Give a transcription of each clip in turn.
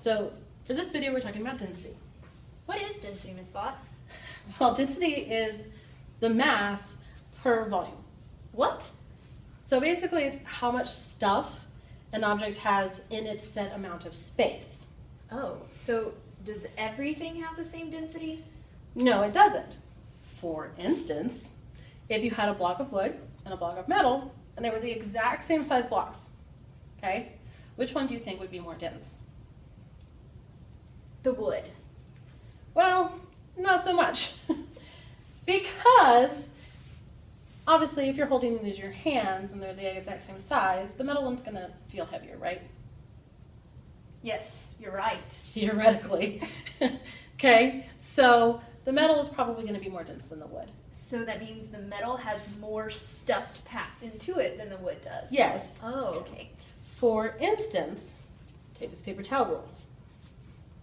So for this video, we're talking about density. What is density, Ms. Bott? Well, density is the mass per volume. What? So basically, it's how much stuff an object has in its set amount of space. Oh, so does everything have the same density? No, it doesn't. For instance, if you had a block of wood and a block of metal, and they were the exact same size blocks, okay, which one do you think would be more dense? The wood. Well, not so much. Because obviously if you're holding these in your hands and they're the exact same size, the metal one's going to feel heavier, right? Yes, you're right. Theoretically. Okay, so the metal is probably going to be more dense than the wood. So that means the metal has more stuff packed into it than the wood does? Yes. Oh, okay. For instance, take this paper towel roll.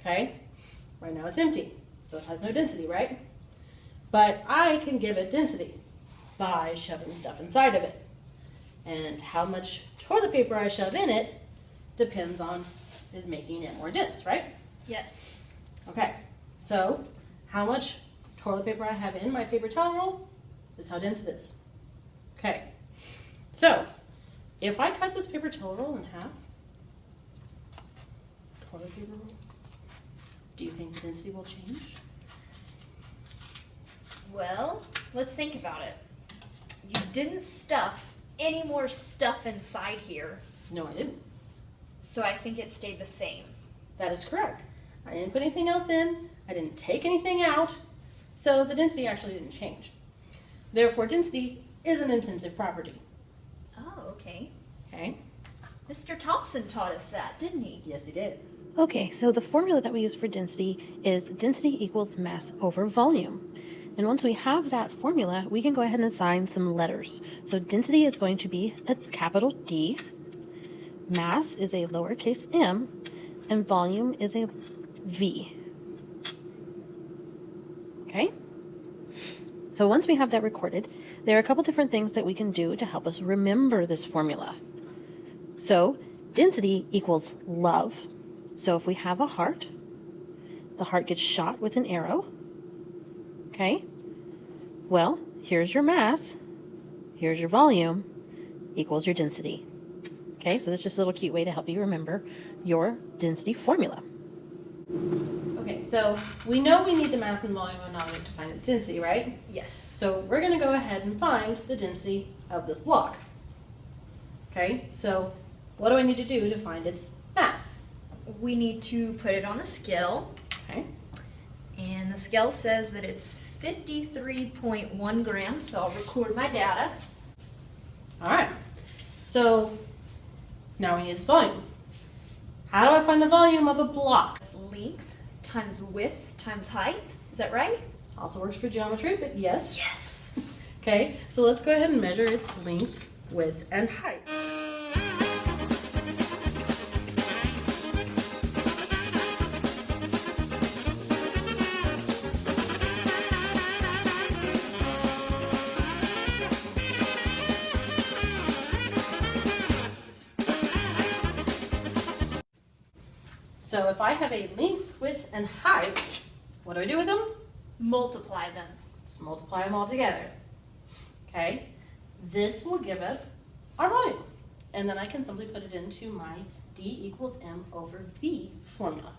Okay, right now it's empty, so it has no density, right? But I can give it density by shoving stuff inside of it. And how much toilet paper I shove in it depends on is making it more dense, right? Yes. Okay, so how much toilet paper I have in my paper towel roll is how dense it is. Okay, so if I cut this paper towel roll in half, toilet paper roll, do you think the density will change? Well, let's think about it. You didn't stuff any more stuff inside here, No, I didn't. so I think it stayed the same. That is correct. I didn't put anything else in, I didn't take anything out, so the density actually didn't change. Therefore, density is an intensive property. Oh, okay. Okay? Mr. Thompson taught us that, didn't he? Yes, he did. Okay, so the formula that we use for density is density equals mass over volume. And once we have that formula, we can go ahead and assign some letters. So density is going to be a capital D, mass is a lowercase m, and volume is a V. Okay? So once we have that recorded, there are a couple different things that we can do to help us remember this formula. So density equals love. So if we have a heart, the heart gets shot with an arrow. Okay? Well, here's your mass, here's your volume, equals your density. Okay, so that's just a little cute way to help you remember your density formula. Okay, so we know we need the mass and volume of an object to find its density, right? Yes. So we're going to go ahead and find the density of this block. Okay, so what do I need to do to find its mass? We need to put it on the scale, Okay, and the scale says that it's 53.1 grams, so I'll record my data. all right. So now we need its volume. How do I find the volume of a block? It's length times width times height. Is that right? Also works for geometry, but yes. Yes. Okay, so let's go ahead and measure its length, width, and height. So if I have a length, width, and height, what do I do with them? Multiply them. Let's multiply them all together. Okay, this will give us our volume. And then I can simply put it into my D equals M over V formula.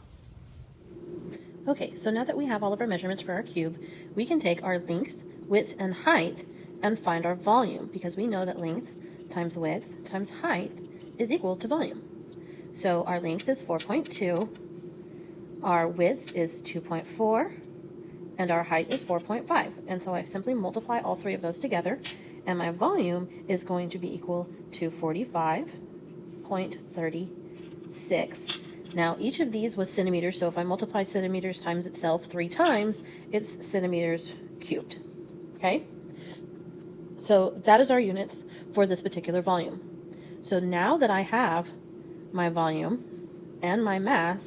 Okay, so now that we have all of our measurements for our cube, we can take our length, width, and height and find our volume, because we know that length times width times height is equal to volume. So our length is 4.2, our width is 2.4, and our height is 4.5. And so I simply multiply all three of those together, and my volume is going to be equal to 45.36. Now each of these was centimeters, so if I multiply centimeters times itself 3 times, it's centimeters cubed. Okay? So that is our units for this particular volume. So now that I have my volume and my mass,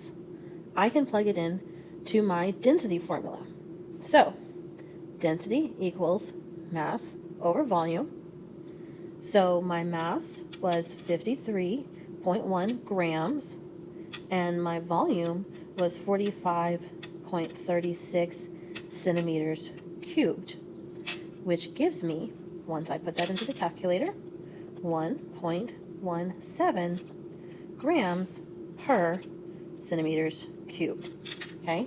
I can plug it in to my density formula. So density equals mass over volume. So my mass was 53.1 grams and my volume was 45.36 centimeters cubed, which gives me, once I put that into the calculator, 1.17 grams per centimeters cubed. Okay,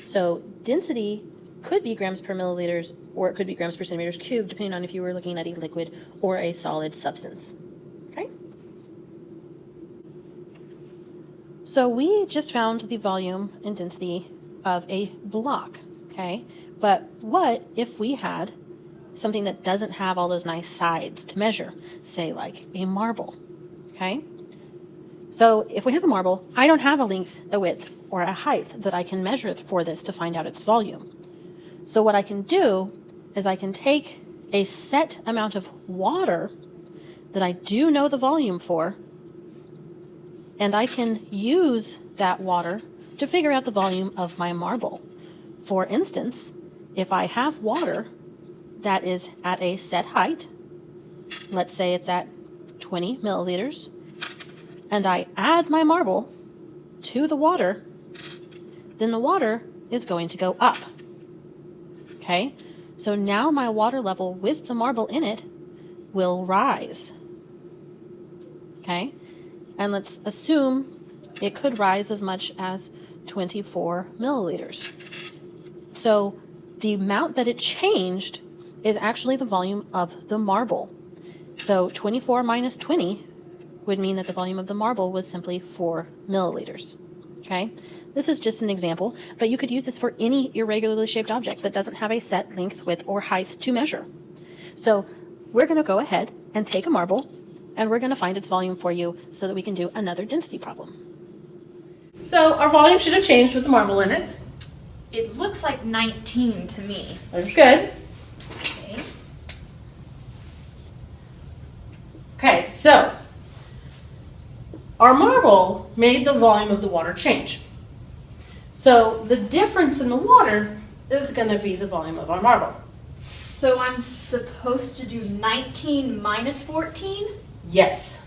so density could be grams per milliliters, or it could be grams per centimeters cubed, depending on if you were looking at a liquid or a solid substance. Okay, so we just found the volume and density of a block. Okay, but what if we had something that doesn't have all those nice sides to measure, say like a marble? Okay, so if we have a marble, I don't have a length, a width, or a height that I can measure for this to find out its volume. So what I can do is I can take a set amount of water that I do know the volume for, and I can use that water to figure out the volume of my marble. For instance, if I have water that is at a set height, let's say it's at 20 milliliters, and I add my marble to the water, then the water is going to go up. Okay, so now my water level with the marble in it will rise. Okay, and let's assume it could rise as much as 24 milliliters. So the amount that it changed is actually the volume of the marble. So 24 minus 20 would mean that the volume of the marble was simply 4 milliliters. Okay, this is just an example, but you could use this for any irregularly shaped object that doesn't have a set length, width, or height to measure. So we're going to go ahead and take a marble, and we're going to find its volume for you so that we can do another density problem. So our volume should have changed with the marble in it. It looks like 19 to me. Looks good. Okay. Okay, so our marble made the volume of the water change. So the difference in the water is going to be the volume of our marble. So I'm supposed to do 19 minus 14? Yes.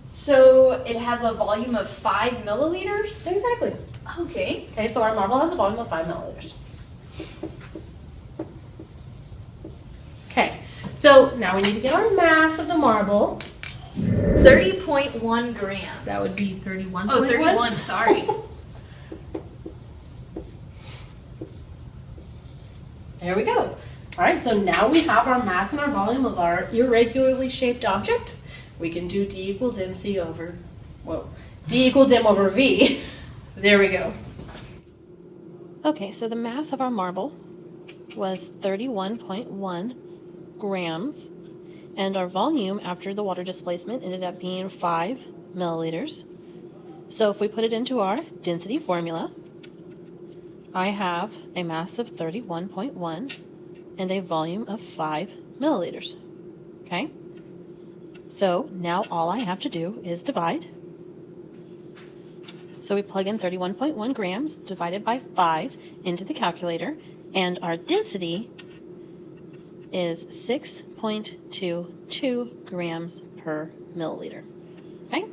So it has a volume of 5 milliliters? Exactly. Okay. Okay, so our marble has a volume of 5 milliliters. Okay, so now we need to get our mass of the marble. 30.1 grams. That would be 31. Oh, 31, sorry. There we go. All right, so now we have our mass and our volume of our irregularly shaped object. We can do D equals MC over, whoa, D equals M over V. There we go. Okay, so the mass of our marble was 31.1 grams, and our volume after the water displacement ended up being 5 milliliters. So if we put it into our density formula, I have a mass of 31.1 and a volume of 5 milliliters. Okay? So now all I have to do is divide. So we plug in 31.1 grams divided by 5 into the calculator, and our density is 6.22 grams per milliliter. Okay?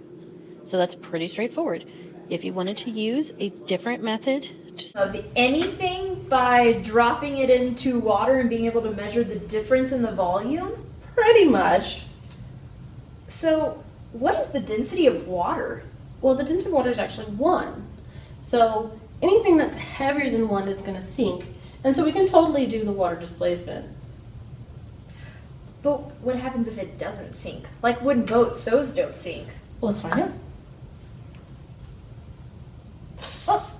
So that's pretty straightforward. If you wanted to use a different method, Anything by dropping it into water and being able to measure the difference in the volume? Pretty much. So what is the density of water? Well, the density of water is actually 1. So anything that's heavier than 1 is going to sink. And so we can totally do the water displacement. But what happens if it doesn't sink? Like wooden boats, those don't sink. Well, let's find out. Oh.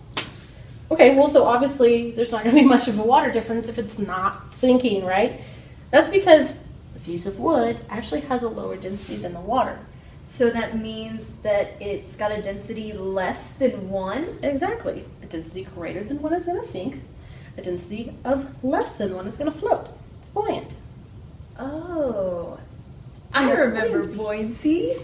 Okay, well, so obviously there's not going to be much of a water difference if it's not sinking, right? That's because the piece of wood actually has a lower density than the water. So that means that it's got a density less than 1? Exactly. A density greater than 1 is going to sink. A density of less than 1 is going to float. It's buoyant. Oh. I That's remember buoyancy.